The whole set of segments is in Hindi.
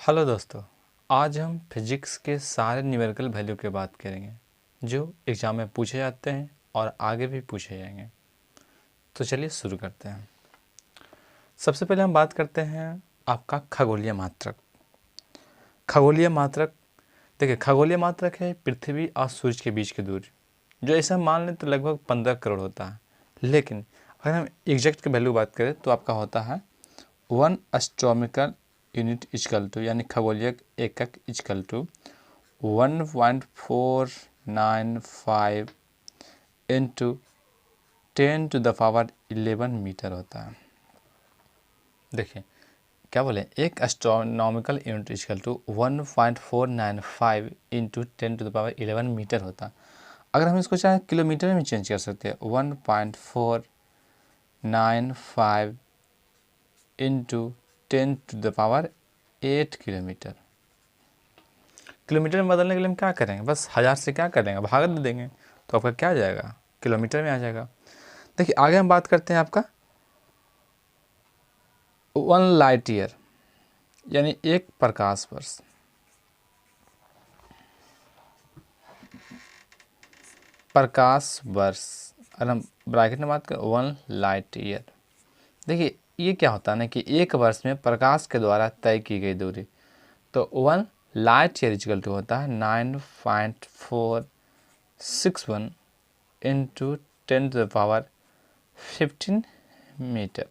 हेलो दोस्तों, आज हम फिजिक्स के सारे न्यूमेरिकल वैल्यू की बात करेंगे जो एग्ज़ाम में पूछे जाते हैं और आगे भी पूछे जाएंगे। तो चलिए शुरू करते हैं। सबसे पहले हम बात करते हैं आपका खगोलीय मात्रक। खगोलीय मात्रक देखिए, खगोलीय मात्रक है पृथ्वी और सूर्य के बीच की दूरी, जो ऐसा मान लें तो लगभग 15 करोड़ होता है। लेकिन अगर हम एग्जैक्ट की वैल्यू बात करें तो आपका होता है 1 एस्ट्रोनॉमिकल यूनिट इजकल टू, यानी खगोलीय एकक इजकल टू 1.495 इंटू 10⁻11 मीटर होता है। देखिए क्या बोले, एक astronomical unit equal to 1.495 into 10⁻11 metre होता है। अगर हम इसको चाहे किलोमीटर में चेंज कर सकते हैं, 1.495 इंटू 10⁸ किलोमीटर। किलोमीटर में बदलने के लिए हम क्या करेंगे, बस 1000 से क्या करेंगे, भाग दे देंगे, तो आपका क्या आ जाएगा, किलोमीटर में आ जाएगा। देखिए आगे हम बात करते हैं आपका 1 लाइट ईयर, यानी एक प्रकाश वर्ष। प्रकाश वर्ष अगर हम ब्रैकेट में बात करें 1 लाइट ईयर। देखिए ये क्या होता है ना कि एक वर्ष में प्रकाश के द्वारा तय की गई दूरी, तो 1 लाइट ईयर इक्वल टू होता है 9.461 इंटू 10⁻15 मीटर।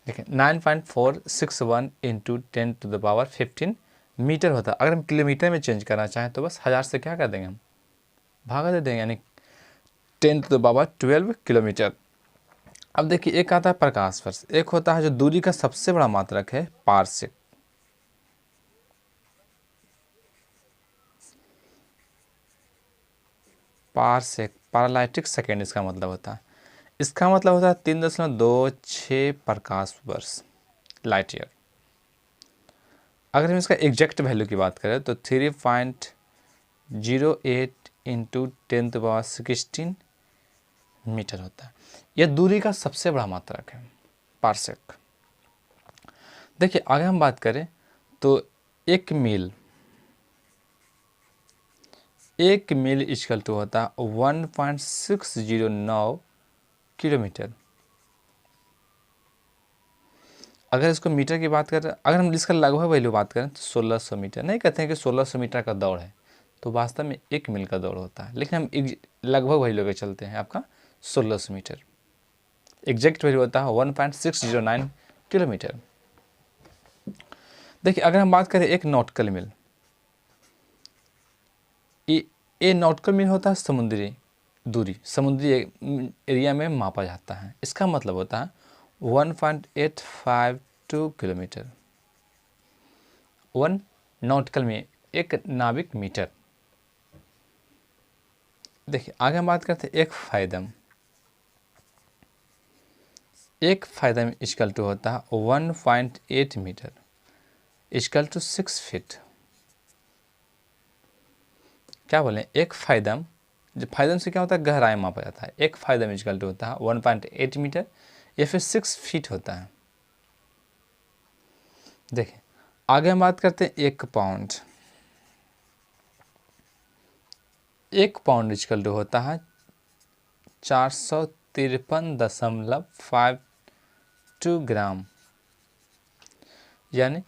देखिए 9.461 इंटू 10⁻15 मीटर होता है। अगर हम किलोमीटर में चेंज करना चाहें तो बस 1000 से क्या कर देंगे, हम भागा दे देंगे, यानी 10⁻12 किलोमीटर। अब देखिए एक आता है प्रकाश वर्ष, एक होता है जो दूरी का सबसे बड़ा मात्रक है पारसेक। पारसेक पैरालाइटिक सेकेंड इसका मतलब होता है। इसका मतलब होता है 3.26 प्रकाश वर्ष, लाइट ईयर। अगर हम इसका एग्जैक्ट वैल्यू की बात करें तो 3.08 इंटू 10⁻16 मीटर होता है। यह दूरी का सबसे बड़ा मात्रक है, पारसेक। देखिए आगे हम बात करें तो एक मील इक्वल टू होता है 1.609 किलोमीटर। अगर इसको मीटर की बात करें, अगर हम इसका लगभग वैल्यू बात करें तो 1600 मीटर। नहीं कहते हैं कि 1600 मीटर का दौड़ है, तो वास्तव में एक मील का दौड़ होता है, लेकिन हम लगभग वैल्यू के चलते हैं आपका 1600 मीटर। एग्जैक्ट वैल्यू होता है 1.609 किलोमीटर। देखिए अगर हम बात करें एक नॉटिकल मील, ये नॉटिकल मील होता है समुद्री दूरी, समुद्री एरिया में मापा जाता है। इसका मतलब होता है 1.852 किलोमीटर। 1 नॉटिकल में एक नाविक मीटर। देखिए आगे हम बात करते हैं एक फायदम इक्वल टू होता है 1.8 मीटर इक्वल टू 6 फीट। क्या बोलें, एक फायदम, जो फायदम से क्या होता है, गहराई मापा जाता है। एक फायदम इक्वल टू होता है 1.8 मीटर या फिर 6 फीट होता है। देखिए आगे हम बात करते हैं एक पाउंड। एक पाउंड इक्वल टू होता है 453.52 ग्राम, यानी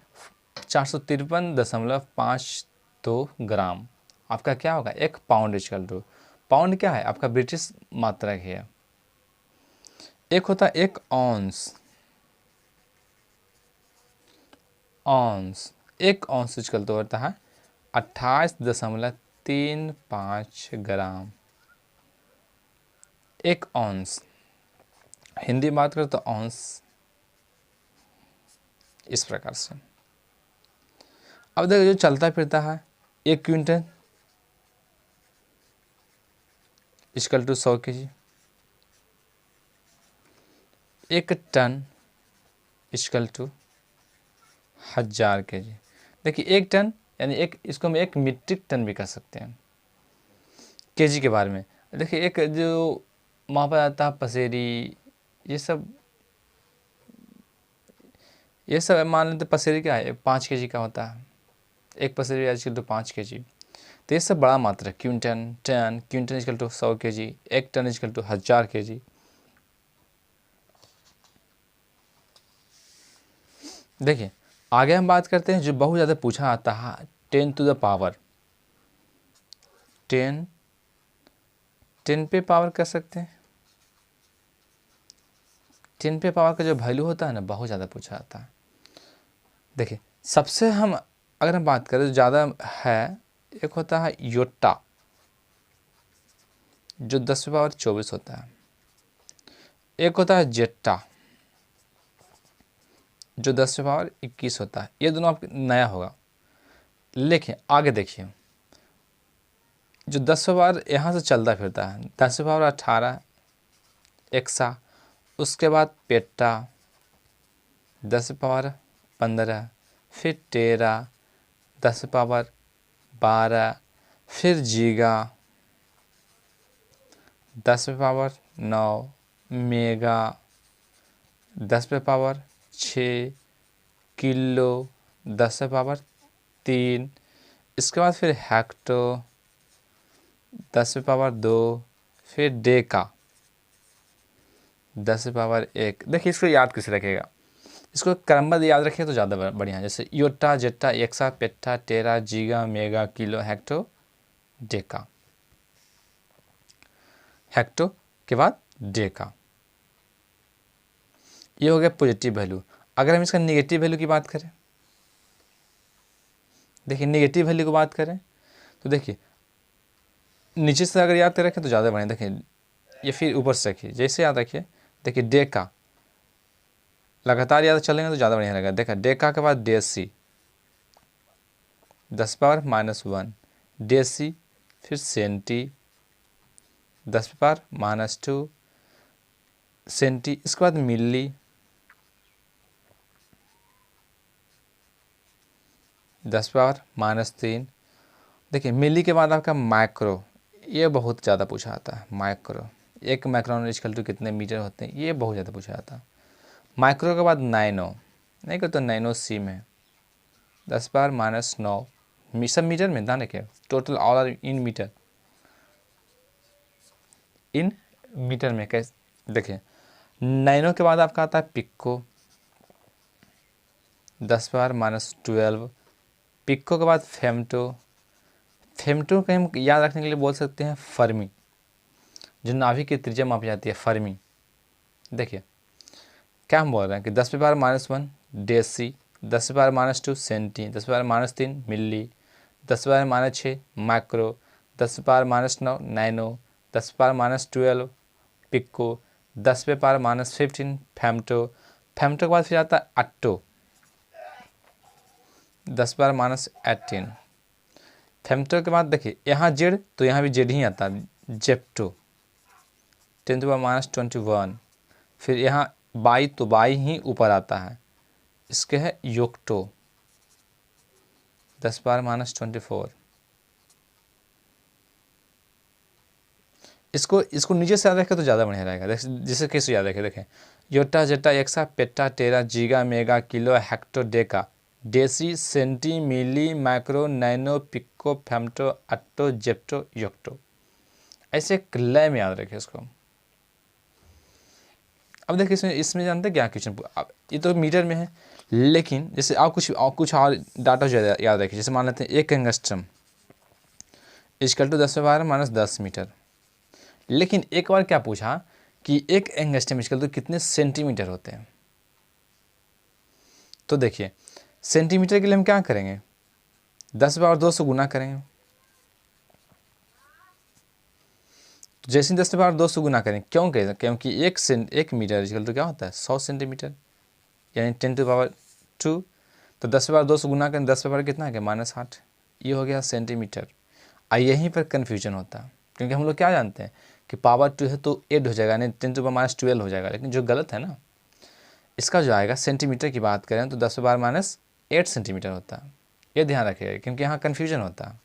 453.52 ग्राम आपका क्या होगा, एक पाउंड इक्वल टू। पाउंड क्या है, आपका ब्रिटिश मात्रक है। एक होता है एक ऑन्स। एक ऑन्स इक्वल टू होता है 28.35 ग्राम। एक ऑन्स, हिंदी में बात करें तो ऑन्स इस प्रकार से। अब देखो जो चलता फिरता है, एक क्विंटल इक्वल टू 100 kg। एक टन इक्वल टू 1000 kg। देखिए एक टन यानी इसको हम एक मीट्रिक टन भी कह सकते हैं। केजी के बारे में देखिए, एक जो मापा जाता है पसेरी, ये सब ये सब मान लेते पसेरी क्या है 5 kg का होता है, एक पसेरी इक्वल टू 5 kg। तो ये सब बड़ा मात्रा है, क्विंटन इक्वल टू 100 kg, एक टन इक्वल टू 1000 kg। देखिए आगे हम बात करते हैं जो बहुत ज़्यादा पूछा आता है 10 टू द पावर 10 पे पावर कर सकते हैं। 10 पे पावर का जो वैल्यू होता है ना बहुत ज़्यादा पूछा आता है। देखिए सबसे हम अगर हम बात करें तो ज़्यादा है, एक होता है योटा जो 10 पे पावर 24 होता है, एक होता है जेट्टा जो 10 पे पावर 21 होता है। ये दोनों आपको नया होगा, लेकिन आगे देखिए जो 10 पे पावर यहाँ से चलता फिरता है 10 पे पावर 18 एक्सा, उसके बाद पेट्टा 10 पे पावर 15, फिर टेरा 10 पे पावर 12, फिर जीगा 10 पे पावर 9, मेगा 10 पे पावर 6, किलो 10 पे पावर 3, इसके बाद फिर हेक्टो 10 पे पावर 2, फिर डेका 10 पे पावर 1। देखिए इसको याद कैसे रखेगा, इसको क्रमबद्ध याद रखें तो ज़्यादा बढ़िया है। जैसे yotta zetta exa peta tera giga mega kilo hecto deca, hecto के बाद डेका। ये हो गया पॉजिटिव वैल्यू। अगर हम इसका नेगेटिव वैल्यू की बात करें, देखिए नेगेटिव वैल्यू की बात करें तो देखिए नीचे से अगर याद कर रखें तो ज़्यादा बढ़िया। देखिए ये फिर ऊपर से रखिए, जैसे याद रखिए देखिए डेका लगातार याद चलेंगे तो ज़्यादा बढ़िया रहेगा। देखा डेका के बाद डेसी 10 पावर -1, डेसी फिर सेंटी 10 पावर -2, सेंटी इसके बाद मिली 10 पावर -3। देखिए मिली के बाद आपका माइक्रो, ये बहुत ज़्यादा पूछा आता है। माइक्रो एक माइक्रोन इक्वल टू कितने मीटर होते हैं, ये बहुत ज़्यादा पूछा जाता है। माइक्रो के बाद नैनो, नहीं कर तो नैनो सी में 10 पावर -9, सब मीटर में ध्यान रखिए, total all are in metre, in metre में कैसे। देखिए नैनो के बाद आपका आता है पिक्को 10 पावर -12, पिक्को के बाद फेमटो, फेमटो को हम याद रखने के लिए बोल सकते हैं फर्मी, जो नाभिक की त्रिज्या मापी जाती है फर्मी। देखिए क्या हम बोल रहे हैं कि 10 पे पावर -1 डेसी, 10 पे पावर -2 सेंटी, 10 पे पावर -3 मिली, 10 पे पावर -6 माइक्रो, 10 पे पावर -9 नैनो, 10 पे पावर -12 पिक्को, 10 पे पावर -15 फेमटो, फेमटो के बाद फिर आता है अट्टो 10 पावर -18, फेमटो के बाद देखिए यहाँ जेड तो यहाँ भी जेड ही आता है जेप्टो 10 to the power -21, फिर यहाँ बाई तो बाई ही ऊपर आता है, इसके है योक्टो 10 पावर -24। इसको नीचे से याद रखें तो ज़्यादा बढ़िया रहेगा। जैसे कैसे याद रखें, देखें yotta zetta exa peta tera giga mega kilo hecto deca deci centi milli micro nano pico femto atto zepto yocto, ऐसे एक लय में याद रखें इसको। अब देखिए इसमें जानते हैं क्या क्वेश्चन, ये तो मीटर में है, लेकिन जैसे आप कुछ और डाटा जो याद रखिए। जैसे मान लेते हैं एक एंगस्ट्रम इक्वल टू 10 पे पावर -10 मीटर, लेकिन एक बार क्या पूछा कि एक एंगस्ट्रम इक्वल टू कितने सेंटीमीटर होते हैं। तो देखिए सेंटीमीटर के लिए हम क्या करेंगे, 10 पावर 2 से गुना करेंगे। तो जैसे 10 पावर 2 से गुना करें, क्यों कहें, क्योंकि एक मीटर इक्वल टू क्या होता है 100 सेंटीमीटर, यानी 10 टू पावर 2। तो 10 पावर 2 से गुना करें, 10 पावर कितना है -8, ये हो गया सेंटीमीटर। यहीं पर कन्फ्यूजन होता है, क्योंकि हम लोग क्या जानते हैं कि पावर 2 है तो 8 हो जाएगा, नहीं 10 टू पावर -12 हो जाएगा। लेकिन जो गलत है ना, इसका जो आएगा सेंटीमीटर की बात करें तो 10 पावर -8 सेंटीमीटर होता है। ये ध्यान रखिएगा क्योंकि यहाँ कन्फ्यूजन होता है।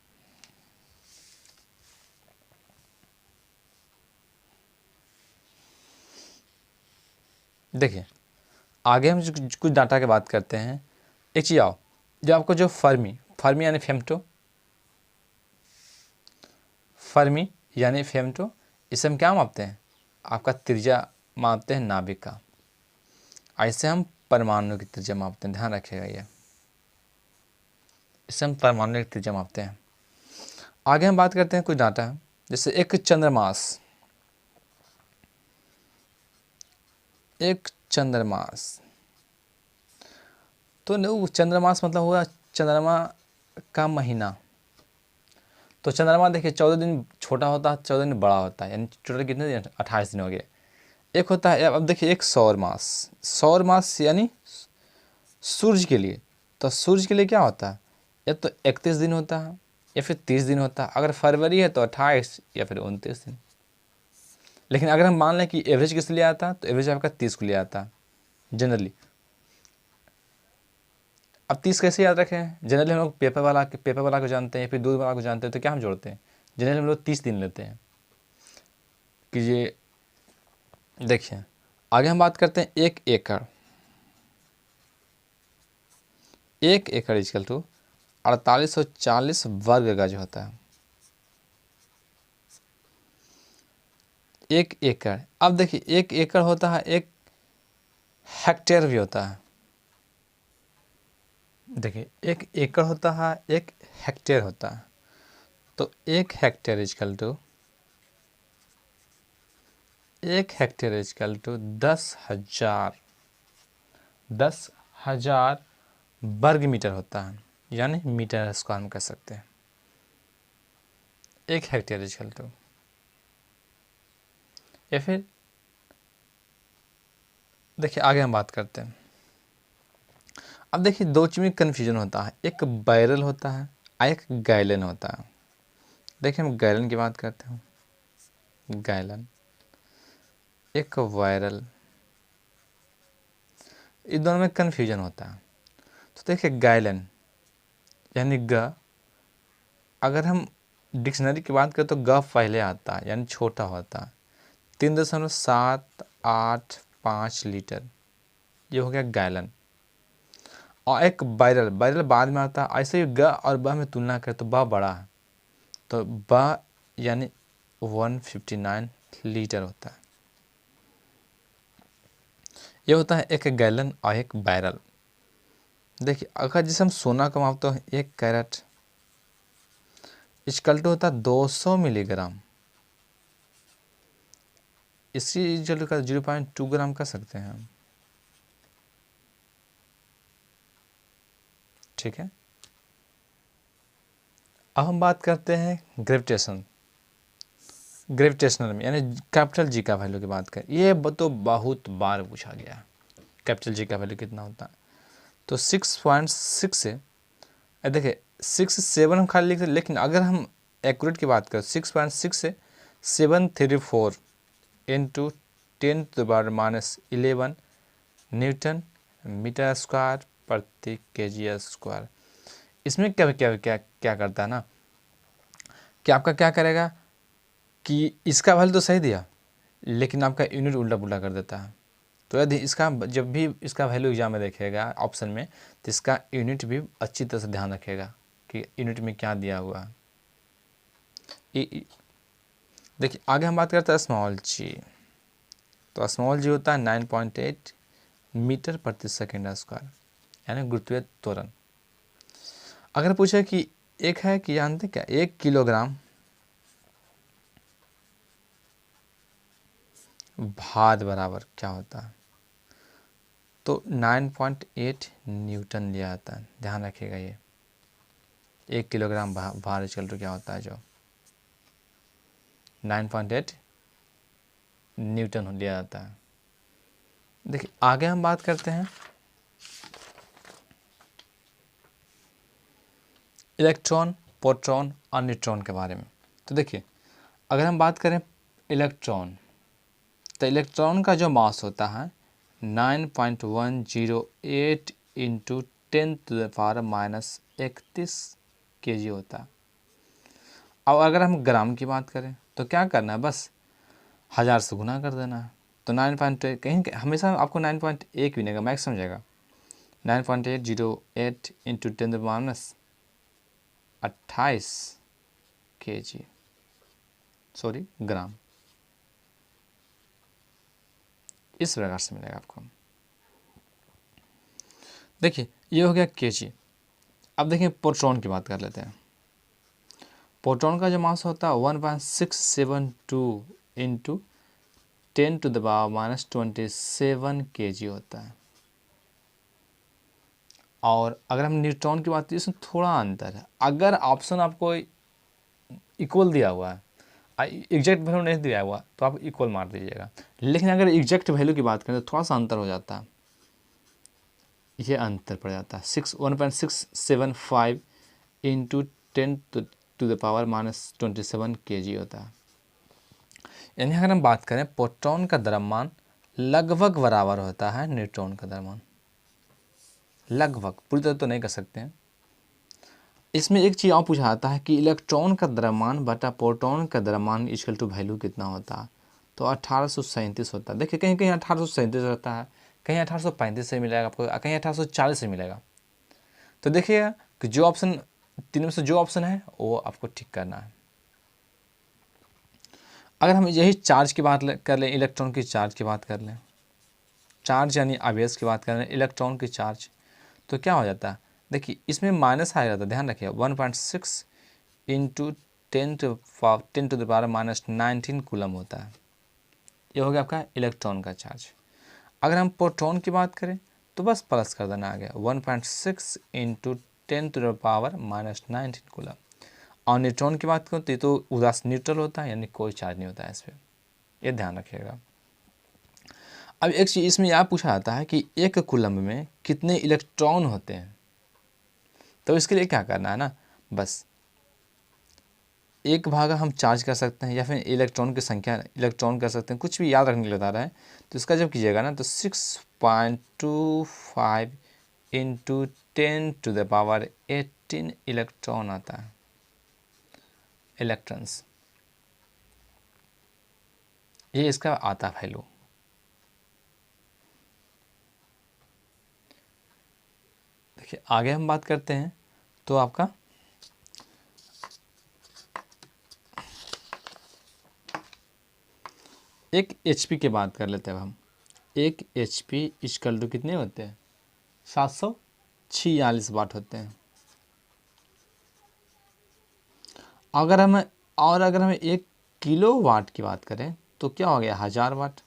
देखिए आगे हम कुछ डाटा की बात करते हैं। एक चीज़ आओ, जो आपको जो फर्मी यानी फेम्टो, इसे हम क्या मापते हैं? आपका त्रिज्या मापते हैं नाभिक का। ऐसे हम परमाणु की त्रिज्या मापते हैं, ध्यान रखिएगा ये। इसे हम परमाणु की त्रिज्या मापते हैं। आगे हम बात करते हैं कुछ डाटा, जैसे एक चंद्रमास। तो चंद्रमास मतलब हुआ चंद्रमा का महीना। तो चंद्रमा देखिए 14 दिन छोटा होता है, 14 दिन बड़ा होता है, यानी टोटल कितने दिन? 28 दिन हो गए। एक होता है, अब देखिए, एक सौर मास यानी सूर्य के लिए। तो सूर्य के लिए क्या होता है? या तो 31 दिन होता है या फिर 30 दिन होता है। अगर फरवरी है तो 28 या फिर 29 दिन। लेकिन अगर हम मान लें कि एवरेज किस लिए आता है, तो एवरेज आपका 30 को लिए आता है जनरली। अब 30 कैसे याद रखें? जनरली हम लोग पेपर वाला को जानते हैं या फिर दूध वाला को जानते हैं, तो क्या हम जोड़ते हैं? जनरली हम लोग 30 दिन लेते हैं कि ये देखिए। आगे हम बात करते हैं 1 एकड़। 1 एकड़ इजकल टू 4840 वर्ग गज होता है। 1 एकड़। अब देखिए, 1 एकड़ होता है, 1 हेक्टेयर भी होता है। देखिए, 1 एकड़ होता है, 1 हेक्टेयर होता है। तो 1 हेक्टेयर इजकल टू 10,000 वर्ग मीटर होता है, यानी मीटर स्क्वायर में कह सकते हैं। 1 हेक्टेयर इजकल टू, या फिर देखिए आगे हम बात करते हैं। अब देखिए, दो चीज़ में कन्फ्यूजन होता है, एक बैरल होता है और एक गैलन होता है। देखिए हम गैलन की बात करते हैं। गैलन, एक वायरल, इन दोनों में कन्फ्यूजन होता है। तो देखिए, गैलन यानी ग, अगर हम डिक्शनरी की बात करें तो ग पहले आता है, यानी छोटा होता है। 3.785 लीटर, ये हो गया गैलन। और एक बैरल बाद में आता है। ऐसे ही ग और ब में तुलना करें तो ब बड़ा है, तो ब यानी 159 लीटर होता है। ये होता है एक गैलन और एक बैरल। देखिए, अगर जिसे हम सोना का मापते हैं, 1 कैरेट इक्वल टू होता है 200 मिलीग्राम। इसी इक्वल का 0.2 ग्राम कर सकते हैं हम। ठीक है। अब हम बात करते हैं ग्रेविटेशनल में, यानी कैपिटल जी का वैल्यू की बात करें। ये तो बहुत बार पूछा गया, कैपिटल जी का वैल्यू कितना होता है। तो 6.6 से, देखिए 6 7 हम खाली लिखते, लेकिन अगर हम एक्यूरेट की बात करें 6.6 से 734 इंटू 10⁻11 न्यूटन मीटर स्क्वायर प्रति केजी स्क्वायर। इसमें क्या क्या क्या क्या करता है ना, कि आपका क्या करेगा कि इसका वैल्यू तो सही दिया, लेकिन आपका यूनिट उल्टा पुल्टा कर देता है। तो यदि इसका जब भी इसका वैल्यू एग्जाम में देखेगा ऑप्शन में, तो इसका यूनिट भी अच्छी तरह से ध्यान रखेगा कि यूनिट में क्या दिया हुआ है। देखिए आगे हम बात करते हैं स्मॉल जी। तो स्मॉल जी होता है 9.8 मीटर प्रति सेकेंड स्क्वायर, यानी गुरुत्वीय त्वरण। अगर पूछे कि एक है कि जानते क्या, 1 किलोग्राम भार बराबर क्या होता है, तो 9.8 न्यूटन लिया जाता है। ध्यान रखिएगा ये 1 किलोग्राम भार इक्वल टू क्या होता है, जो 9.8 न्यूटन लिया जाता है। देखिए आगे हम बात करते हैं इलेक्ट्रॉन, प्रोटॉन और न्यूट्रॉन के बारे में। तो देखिए, अगर हम बात करें इलेक्ट्रॉन, तो इलेक्ट्रॉन का जो मास होता है 9.108 इंटू 10⁻³ kg होता है। अब अगर हम ग्राम की बात करें तो क्या करना है, बस 1000 से गुना कर देना है। तो 9.8 कहीं हमेशा आपको 9.1 मिलेगा, मैक्सिमम जाएगा 9.808 इंटू 10⁻28 kg, सॉरी ग्राम, इस प्रकार से मिलेगा आपको। देखिए ये हो गया kg। अब देखिए प्रोटॉन की बात कर लेते हैं। प्रोटॉन का जो मास होता है 1.672 इंटू 10⁻⁻27 kg होता है। और अगर हम न्यूट्रॉन की बात करें इसमें थोड़ा अंतर है। अगर ऑप्शन आपको इक्वल दिया हुआ है, एग्जैक्ट वैल्यू नहीं दिया हुआ तो आप इक्वल मार दीजिएगा, लेकिन अगर एग्जैक्ट वैल्यू की बात करें तो थोड़ा सा अंतर हो जाता है। ये अंतर पड़ जाता है 1.675 इंटू 10⁻⁻27 kg होता है। यानी अगर हम बात करें प्रोटॉन का द्रव्यमान लगभग बराबर होता है न्यूट्रॉन का द्रव्यमान, लगभग, पूरी तरह तो नहीं कर सकते हैं। इसमें एक चीज़ और पूछा जाता है कि इलेक्ट्रॉन का द्रव्यमान बटा प्रोटॉन का द्रव्यमान इक्वल टू वैल्यू कितना होता है, तो 1837 होता है। देखिए कहीं कहीं 1837 होता है, कहीं 1835 से मिलेगा आपको, कहीं 1840 से मिलेगा। तो देखिएगा कि जो ऑप्शन, तीनों में से जो ऑप्शन है वो आपको ठीक करना है। अगर हम यही चार्ज की बात कर लें, इलेक्ट्रॉन की चार्ज की बात कर लें, चार्ज यानी आवेश की बात कर लें, इलेक्ट्रॉन की चार्ज, तो क्या हो जाता है, देखिए इसमें माइनस आ जाता है, ध्यान रखिए 1.6 इंटू 10⁻⁻19 कूलम होता है। ये हो गया आपका इलेक्ट्रॉन का चार्ज। अगर हम प्रोटॉन की बात करें तो बस प्लस कर देना आ गया 1.6 इंटू 10⁻⁻19 कूलम। और न्यूट्रॉन की बात करूँ तो ये तो उदास न्यूट्रल होता है, यानी कोई चार्ज नहीं होता है इस पर, ये ध्यान रखिएगा। अब एक चीज़ इसमें यह पूछा जाता है कि एक कूलम में कितने इलेक्ट्रॉन होते हैं, तो इसके लिए क्या करना है ना, बस एक भाग हम चार्ज कर सकते हैं या फिर इलेक्ट्रॉन की संख्या इलेक्ट्रॉन कर सकते हैं, कुछ भी याद रखने के लिए बता रहा है। तो इसका जब कीजिएगा ना तो 6.25 इंटू 10⁻18 इलेक्ट्रॉन आता है, इलेक्ट्रॉन्स, ये इसका आता वैल्यू। देखिए आगे हम बात करते हैं तो आपका एक HP की बात कर लेते हैं अब हम। एक HP इक्वल टू कितने होते हैं, 746 वाट होते हैं। अगर हम 1 किलो वाट की बात करें तो क्या हो गया, 1000 वाट।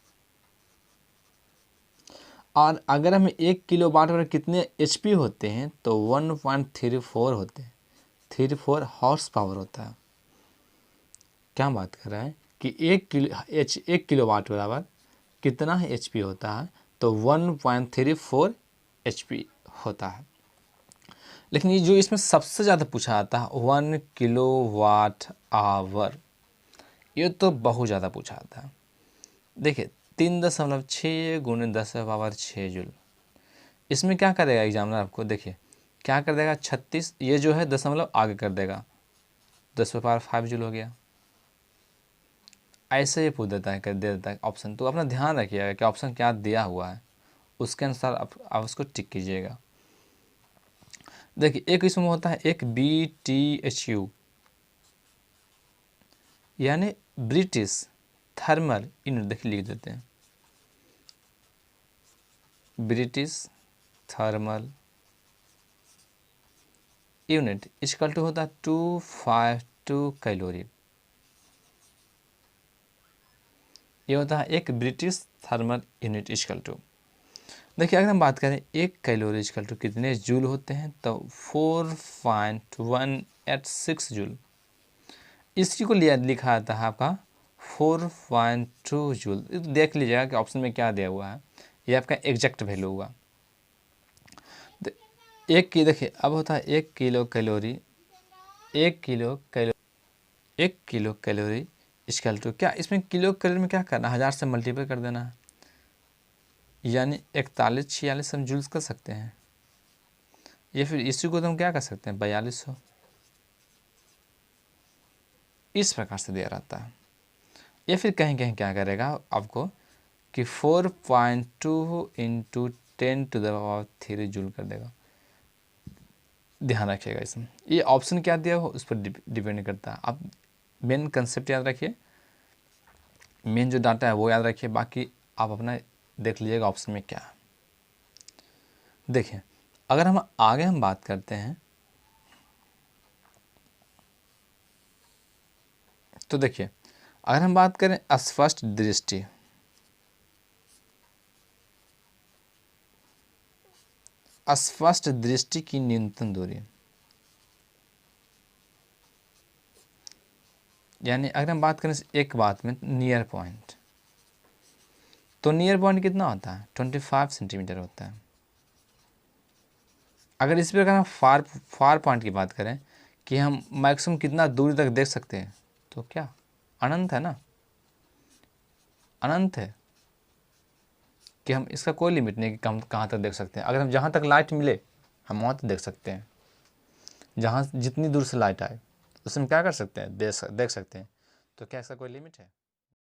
और अगर हमें 1 किलो वाट पर कितने HP होते हैं तो 1.34 होते हैं, 34 हॉर्स पावर होता है। क्या बात कर रहे हैं कि 1 किलो वाट बराबर कितना HP होता है, तो 1.34 HP होता है। लेकिन ये जो इसमें सबसे ज़्यादा पूछा जाता है 1 किलो वाट आवर, ये तो बहुत ज़्यादा पूछा जाता है। देखिए 3.6 गुणे 10⁻6 जूल, इसमें क्या करेगा एग्जामिनर आपको, देखिए क्या कर देगा, 36, ये जो है दशमलव आगे कर देगा, 10⁻5 जूल हो गया। ऐसे ही पूछ देता है, कर दे देता है ऑप्शन। तो अपना ध्यान रखिएगा कि ऑप्शन क्या दिया हुआ है, उसके अनुसार आप उसको टिक कीजिएगा। देखिए एक इसमें होता है एक BTHU, यानी ब्रिटिश थर्मल यूनिट, देखिए लिख देते हैं, British thermal unit equal to होता है 252 कैलोरी। ये होता है एक British thermal unit equal to. देखिए अगर हम बात करें 1 कैलोरी इक्वल टू कितने जूल होते हैं, तो 4.186 जूल। इसी को लिखा आता है आपका 4.2 जूल। देख लीजिएगा कि ऑप्शन में क्या दिया हुआ है, ये आपका एग्जैक्ट वैल्यू हुआ। एक की देखिए अब होता है 1 kilo calorie, 1 kilo calorie equal to क्या, इसमें किलो कैलोरी में क्या करना है, 1000 से मल्टीप्लाई कर देना है, यानी 4146 हम जूल्स कर सकते हैं, या फिर इसी को तो हम क्या कर सकते हैं 4200, इस प्रकार से दिया रहता है। या फिर कहीं कहीं क्या करेगा आपको कि 4.2 इंटू 10⁻³ जूल कर देगा। ध्यान रखिएगा इसमें, ये ऑप्शन क्या दिया हो उस पर डिपेंड करता है। आप मेन कंसेप्ट याद रखिए, मेन जो डाटा है वो याद रखिए, बाकी आप अपना देख लीजिएगा ऑप्शन में क्या है। देखिए, अगर हम आगे बात करते हैं तो देखिए, अगर हम बात करें अस्पष्ट दृष्टि, अस्पष्ट दृष्टि की न्यूनतम दूरी, यानी अगर हम बात करें एक बात में नियर पॉइंट, तो नियर पॉइंट कितना होता है? 25 सेंटीमीटर होता है। अगर इस प्रकार हम फार पॉइंट की बात करें कि हम मैक्सिमम कितना दूरी तक देख सकते हैं, तो क्या अनंत है ना, अनंत है कि हम इसका कोई लिमिट नहीं कि हम कहाँ तक देख सकते हैं। अगर हम जहाँ तक लाइट मिले हम वहाँ तक देख सकते हैं, जहाँ जितनी दूर से लाइट आए उसमें क्या कर सकते हैं, देख सकते हैं। तो क्या इसका कोई लिमिट है?